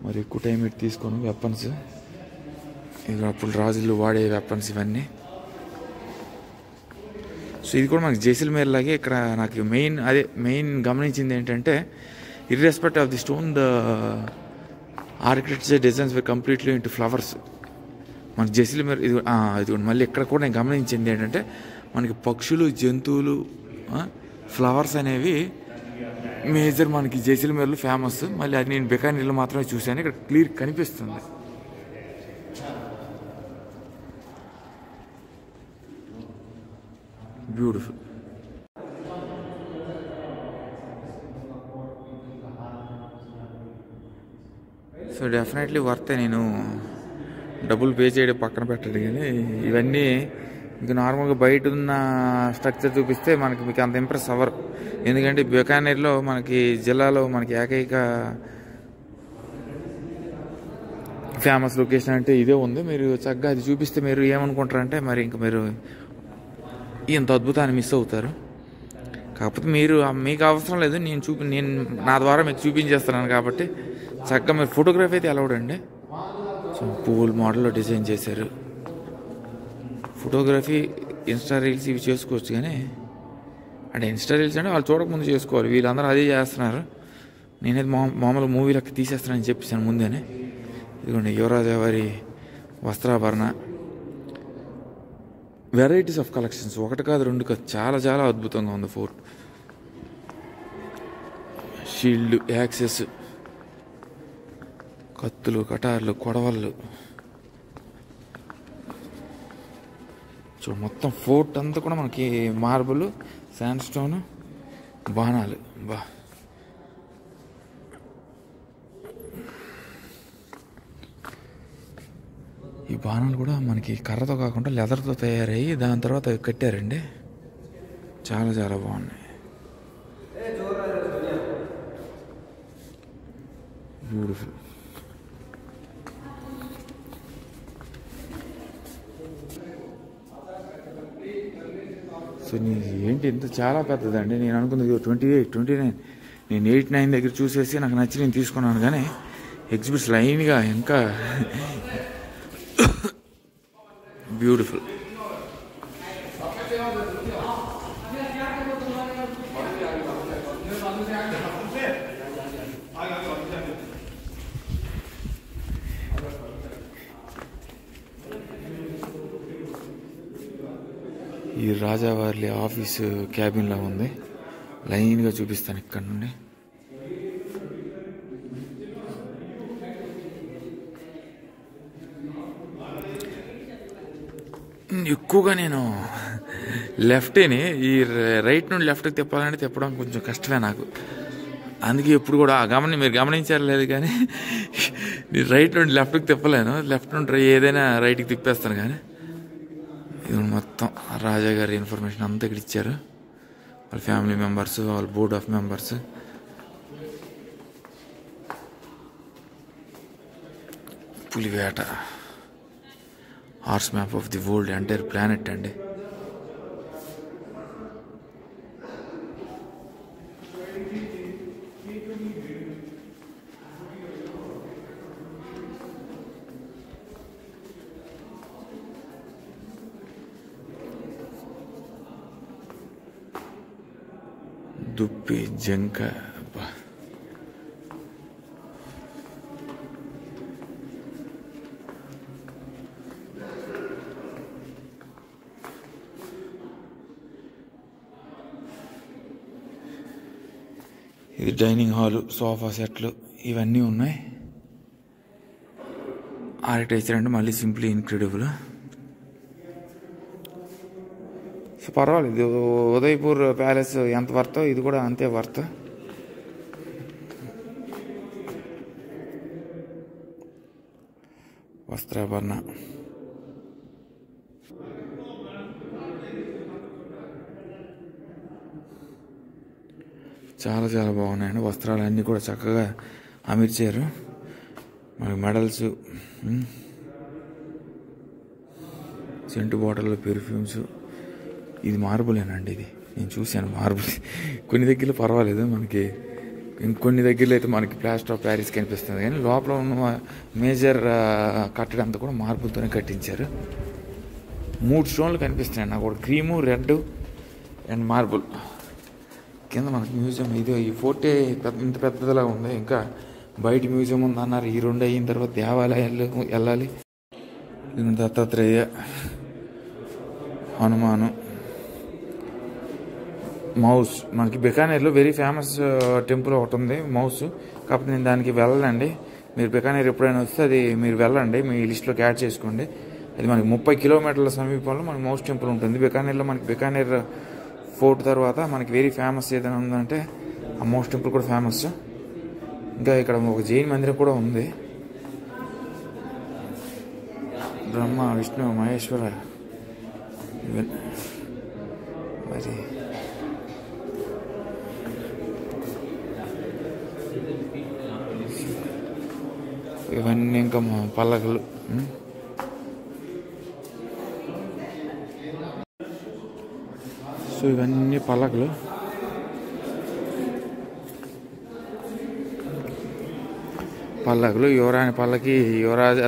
మరి ఎక్కువ టైం పెట్టి తీసుకోను. వెపన్స్ ఇది అప్పుడు రాజులు వాడే వెపన్స్ ఇవన్నీ. సో ఇది కూడా మనకి జైసల్మేర్ లాగే. ఇక్కడ నాకు మెయిన్ గమనించింది ఏంటంటే irrespective of the stone the architecture designs were completely into flowers. మనకి జైసల్మేర్ ఇది మళ్ళీ ఇక్కడ కూడా నేను గమనించింది ఏంటంటే మనకి పక్షులు, జంతువులు, ఫ్లవర్స్ అనేవి మేజర్ మనకి జైసల్మేర్లో ఫేమస్. మళ్ళీ అది నేను బికానీర్లో మాత్రమే చూశాను. ఇక్కడ క్లియర్ కనిపిస్తుంది. బ్యూటిఫుల్. So definitely worthy. నేను డబ్బులు పే చేయడం పక్కన పెట్టండి, కానీ ఇవన్నీ మీకు నార్మల్గా బయట ఉన్న స్ట్రక్చర్ చూపిస్తే మీకు అంత ఇంప్రెస్ అవ్వరు. ఎందుకంటే బికానీర్లో మనకి జిల్లాలో మనకి ఏకైక ఫేమస్ లొకేషన్ అంటే ఇదే ఉంది. మీరు చక్కగా అది చూపిస్తే మీరు ఏమనుకుంటారంటే మరి ఇంకా మీరు ఇంత అద్భుతాన్ని మిస్ అవుతారు. కాకపోతే మీకు అవసరం లేదు, నేను నా ద్వారా మీకు చూపించేస్తున్నాను కాబట్టి చక్కగా మీరు ఫోటోగ్రఫీ అయితే అలౌడ్ అండి. సో పువ్వుల మోడల్లో డిజైన్ చేశారు. ఫోటోగ్రఫీ, ఇన్స్టా రీల్స్ ఇవి చేసుకోవచ్చు, కానీ అంటే ఇన్స్టా రీల్స్ అంటే వాళ్ళు చూడకముందు చేసుకోవాలి. వీళ్ళందరూ అదే చేస్తున్నారు. నేనైతే మామూలుగా మూవీలకి తీసేస్తానని చెప్పేసాను ముందేనే. ఇదిగోండి యువరాజా వారి వస్త్రాభరణ, వెరైటీస్ ఆఫ్ కలెక్షన్స్, ఒకటి కాదు రెండు కాదు, చాలా చాలా అద్భుతంగా ఉంది. ఫోర్ట్, షీల్డ్, యాక్సెస్, కత్తులు, కటార్లు, కొడవళ్ళు, చూడు మొత్తం ఫోర్ట్ అంతా కూడా మనకి మార్బుల్, శాండ్ స్టోన్, బాణాలు. ఈ బాణాలు కూడా మనకి కర్రతో కాకుండా లెదర్తో తయారయ్యి దాని తర్వాత అవి కట్టారండి. చాలా చాలా బాగున్నాయి. బ్యూటిఫుల్. సో ఏంటి ఇంత చాలా పెద్దదండి. నేను అనుకున్నది 28, 29. నేను 8, 9 దగ్గర చూసేసి నాకు నచ్చి నేను తీసుకున్నాను, కానీ ఎగ్జిబిట్స్ లైన్గా ఇంకా బ్యూటిఫుల్. ఈ రాజావారి ఆఫీసు క్యాబిన్ లా ఉంది. లైన్గా చూపిస్తాను ఇక్కడ నుండి. ఎక్కువగా నేను లెఫ్ట్ని ఈ రైట్ నుండి లెఫ్ట్కి తిప్పాలంటే తిప్పడం కొంచెం కష్టమే నాకు. అందుకే ఎప్పుడు కూడా మీరు గమనించారు లేదు, కానీ నేను రైట్ నుండి లెఫ్ట్కి తిప్పలేను. లెఫ్ట్ నుండి ఏదైనా రైట్కి తిప్పేస్తాను. కానీ ఇది మొత్తం రాజా గారి ఇన్ఫర్మేషన్ అంతా ఇక్కడ ఇచ్చారు. వాళ్ళ ఫ్యామిలీ మెంబర్స్, వాళ్ళ బోర్డ్ ఆఫ్ మెంబర్స్. పులివేట, horse map of the world, entire planet అండి. దుప్పి, జంక, ఇది డైనింగ్ హాలు, సోఫా సెట్లు ఇవన్నీ ఉన్నాయి. ఆర్కిటెక్చర్ అంటే మళ్ళీ సింప్లీ ఇన్క్రెడిబుల్. సో పర్వాలేదు. ఉదయపూర్ ప్యాలెస్ ఎంత వర్తో ఇది కూడా అంతే వర్త్. వస్త్రాభరణ, చాలా చాలా బాగున్నాయండి. వస్త్రాలు అన్నీ కూడా చక్కగా అమర్చారు. మనకి మెడల్స్, సెంటు బాటిల్, పెర్ఫ్యూమ్స్. ఇది మార్బులేనండి. ఇది నేను చూశాను మార్బుల్. కొన్ని దగ్గరలో పర్వాలేదు, మనకి ఇంకొన్ని దగ్గరలో అయితే మనకి ప్లాస్టర్ ఆఫ్ ప్యారిస్ కనిపిస్తుంది, కానీ లోపల ఉన్న మేజర్ కట్టడం అంతా కూడా మార్బుల్తోనే కట్టించారు. 3 స్టోన్లు కనిపిస్తున్నాయి నాకు, ఒకటి క్రీము, రెడ్ అండ్ మార్బుల్. కింద మనకి మ్యూజియం ఇది, ఈ ఫోర్టే ఇంత పెద్దదిలా ఉంది. ఇంకా బయట మ్యూజియం ఉంది అన్నారు. ఈ 2 అయిన తర్వాత దేవాలయాలు వెళ్ళాలి. దత్తాత్రేయ, హనుమాను, మౌస్. మనకి బికానేర్లో వెరీ ఫేమస్ టెంపుల్ ఒకటి ఉంది, మౌస్. కాకపోతే నేను దానికి వెళ్ళండి. మీరు బికానేర్ ఎప్పుడైనా వస్తే అది మీరు వెళ్ళండి, మీ లిస్ట్లోకి యాడ్ చేసుకోండి. అది మనకి 30 కిలోమీటర్ల సమీపంలో మనకి మౌస్ టెంపుల్ ఉంటుంది బికానేర్లో. మనకి బికానేర్ ఫోర్ట్ తర్వాత మనకి వెరీ ఫేమస్ ఏదైనా ఉందంటే ఆ మౌస్ టెంపుల్ కూడా ఫేమస్. ఇంకా ఇక్కడ ఒక జైన్ మందిరం కూడా ఉంది. బ్రహ్మ, విష్ణు, మహేశ్వర మరి ఇవన్నీ ఇంకా పల్లకులు. సో ఇవన్నీ పల్లకులు. యువరాణి పల్లకి,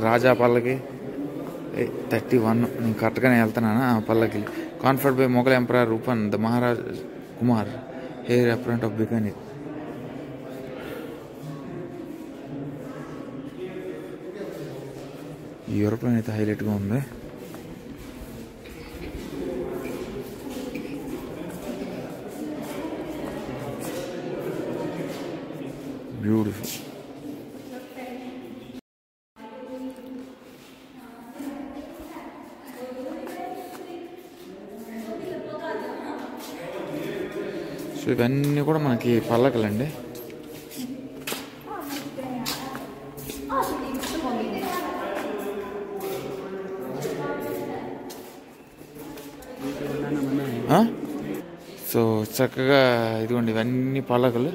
రాజా పల్లకి 31. నేను కరెక్ట్గానే వెళ్తున్నాను ఆ పల్లకి. కాన్ఫర్డ్ బై మొఘల్ ఎంపరర్ రూపన్ the Maharaj Kumar, heir apparent of Bikaner. ఈ ఏరోప్లేన్ అయితే హైలైట్గా ఉంది. బ్యూటిఫుల్. సో ఇవన్నీ కూడా మనకి పల్లకలండి. సో చక్కగా ఇదిగోండి, ఇవన్నీ పల్లకలు.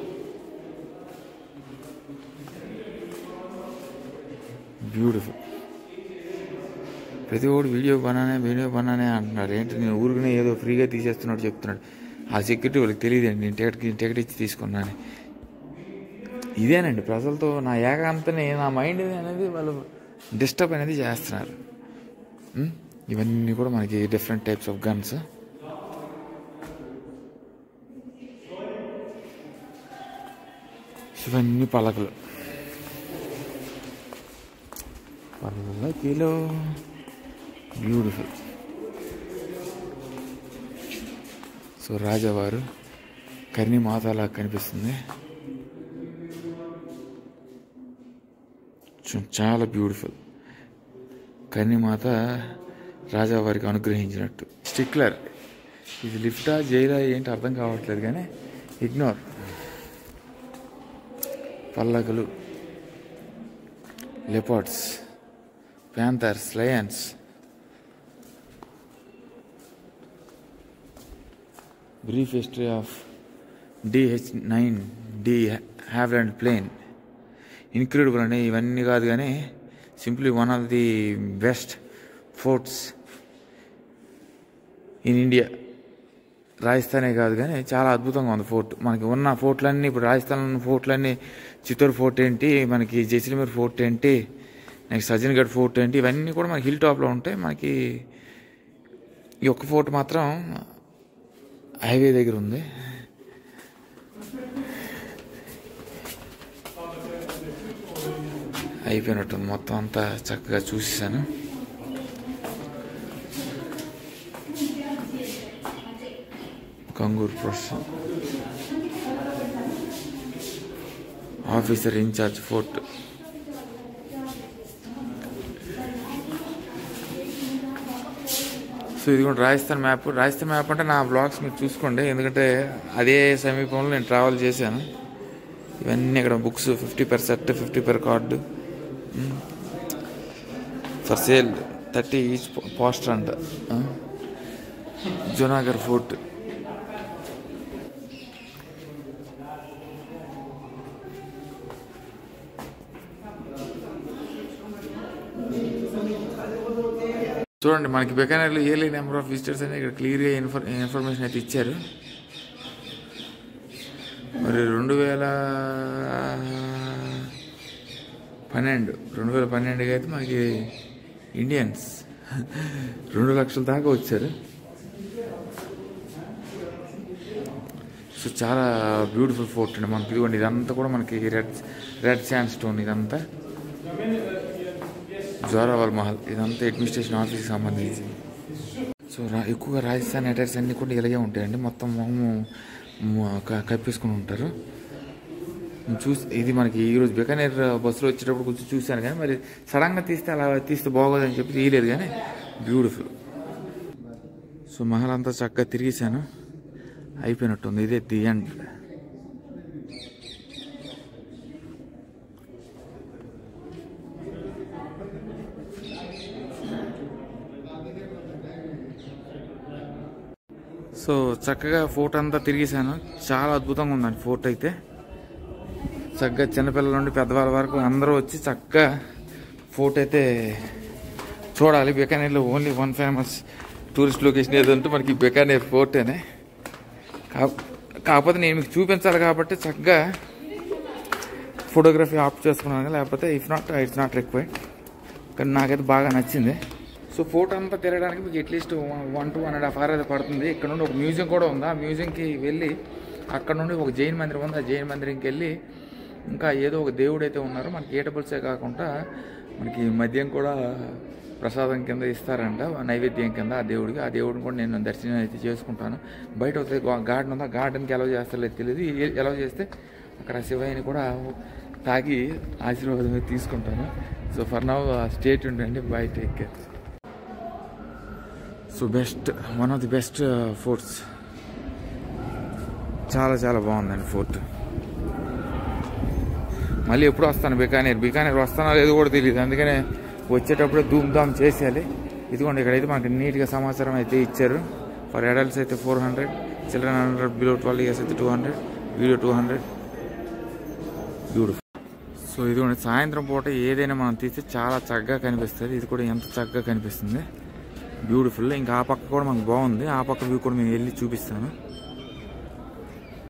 బ్యూటిఫుల్. ప్రతి ఒక్కడు వీడియో బనానే అంటున్నారు. ఏంటి నేను ఊరికనే ఏదో ఫ్రీగా తీసేస్తున్నాడు చెప్తున్నాడు. ఆ సెక్యూరిటీ వాళ్ళకి తెలియదండి నేను టికెట్ ఇచ్చి తీసుకున్నాను. ఇదేనండి ప్రజలతో నా ఏకాంతని, నా మైండ్ అనేది వాళ్ళు డిస్టర్బ్ అనేది చేస్తున్నారు. ఇవన్నీ కూడా మనకి డిఫరెంట్ టైప్స్ ఆఫ్ గన్స్. ఇవన్నీ పలకలు. పల్లకిలో బ్యూటిఫుల్. సో రాజావారు కర్ణి మాతలా కనిపిస్తుంది. చాలా బ్యూటిఫుల్. కర్ణిమాత రాజావారికి అనుగ్రహించినట్టు. స్టిక్లర్. ఇది లిఫ్టా జైలా ఏంటి అర్థం కావట్లేదు, కానీ ఇగ్నోర్. పల్లకలు, leopards, panthers, lions. Brief history of DH-9 de Havilland plane. Incredible అండి. ఇవన్నీ కాదు కానీ simply one of the best forts in India. రాజస్థానే కాదు కానీ చాలా అద్భుతంగా ఉంది ఫోర్ట్. మనకి ఉన్న ఫోర్ట్లన్నీ, ఇప్పుడు రాజస్థాన్లో ఉన్న ఫోర్ట్లన్నీ, చిత్తూరు ఫోర్ట్ ఏంటి, మనకి జైసల్మేర్ ఫోర్ట్ ఏంటి, నెక్స్ట్ సజ్జన్గఢ్ ఫోర్ట్ ఏంటి, ఇవన్నీ కూడా మనకి హిల్ టాప్లో ఉంటాయి. మనకి ఈ ఒక్క ఫోర్ట్ మాత్రం హైవే దగ్గర ఉంది. అయిపోయినట్టుంది మొత్తం అంతా చక్కగా చూసేసాను. కంగూర్ professor officer incharge fort. So ఇది కూడా రాజస్థాన్ మ్యాప్. రాజస్థాన్ మ్యాప్ అంటే నా బ్లాగ్స్ మీరు చూసుకోండి, ఎందుకంటే అదే సమీపంలో నేను ట్రావెల్ చేశాను. ఇవన్నీ ఇక్కడ books 50 per set, 50 per card. For sale 30 each poster అంట. జునాగఢ్ ఫోర్ట్. చూడండి మనకి బికానేర్లో ఇయర్లీ నెంబర్ ఆఫ్ విజిటర్స్ అనేది ఇక్కడ క్లియర్గా ఇన్ఫర్మేషన్ అయితే ఇచ్చారు. మరి 2012 అయితే మనకి ఇండియన్స్ 2 లక్షల దాకా వచ్చారు. సో చాలా బ్యూటిఫుల్ ఫోర్ట్ అండి. మనకి ఇదిగోండి, ఇదంతా కూడా మనకి రెడ్ శాండ్ స్టోన్. ఇదంతా జోరావర్ మహల్, ఇదంతా అడ్మినిస్ట్రేషన్ ఆఫీస్కి సంబంధించి. సో ఎక్కువగా రాజస్థాన్ అటైర్స్ అన్నీ కూడా ఇలాగే ఉంటాయండి. మొత్తం మొహము కప్పేసుకుని ఉంటారు. ఇది మనకి ఈరోజు బికానేర్ బస్సులో వచ్చేటప్పుడు కొంచెం చూశాను, కానీ మరి సడన్గా తీస్తే అలా తీస్తే బాగోదని చెప్పి తీయలేదు, కానీ బ్యూటిఫుల్. సో మహల్ అంతా చక్కగా తిరిగేశాను, అయిపోయినట్టుంది. ఇదే ది ఎండ్. సో చక్కగా ఫోర్ట్ అంతా తిరిగేశాను. చాలా అద్భుతంగా ఉందండి ఫోర్ట్ అయితే. చక్కగా చిన్నపిల్లల నుండి పెద్దవాళ్ళ వరకు అందరూ వచ్చి చక్కగా ఫోర్ట్ అయితే చూడాలి. బికానేర్లో only one famous tourist location ఏదంటే మనకి బికానేర్ ఫోర్టేనే. కాకపోతే నేను మీకు చూపించాలి కాబట్టి చక్కగా ఫోటోగ్రఫీ ఆఫ్ చేసుకున్నాను, లేకపోతే ఇట్స్ నాట్ రిక్వైర్డ్. కానీ నాకైతే బాగా నచ్చింది. సో ఫోర్ట్ అంతా తిరగడానికి మీకు అట్లీస్ట్ 1 to 1.5 hours అయితే పడుతుంది. ఇక్కడ నుండి ఒక మ్యూజియం కూడా ఉంది. ఆ మ్యూజియంకి వెళ్ళి అక్కడ నుండి ఒక జైన్ మందిరం ఉంది. ఆ జైన్ మందిరంకి వెళ్ళి ఇంకా ఏదో ఒక దేవుడు అయితే ఉన్నారు. మనకి ఈటబుల్సే కాకుండా మనకి మద్యం కూడా ప్రసాదం కింద ఇస్తారంట, నైవేద్యం కింద ఆ దేవుడికి. ఆ దేవుడిని కూడా నేను దర్శనం అయితే చేసుకుంటాను. బయట వస్తే గార్డెన్ ఉంది, ఆ గార్డెన్కి ఎలా చేస్తారో తెలియదు. ఎలా చేస్తే అక్కడ శివయ్యని కూడా తాగి ఆశీర్వాదం తీసుకుంటాను. So for now stay tuned అండి. Bye, take care. So one of the best forts. చాలా చాలా బాగుందండి ఫోర్ట్. మళ్ళీ ఎప్పుడు వస్తాను బికానేర్ వస్తానో లేదో కూడా తెలియదు. అందుకనే వచ్చేటప్పుడే ధూమ్ధామ్ చేసేయాలి. ఇదిగోండి, ఇక్కడైతే మనకి నీట్గా సమాచారం అయితే ఇచ్చారు. ఫర్ అడల్ట్స్ అయితే 400, చిల్డ్రన్ అండర్ బిలో 12 years అయితే 200, వీడియో 200. బ్యూటిఫుల్. సో ఇదిగోండి, సాయంత్రం పూట ఏదైనా మనం తీస్తే చాలా చక్కగా కనిపిస్తుంది. ఇది కూడా ఎంత చక్కగా కనిపిస్తుంది, బ్యూటిఫుల్. ఇంకా ఆ పక్క కూడా మనకు బాగుంది. ఆ పక్క వ్యూ కూడా మేము వెళ్ళి చూపిస్తాను.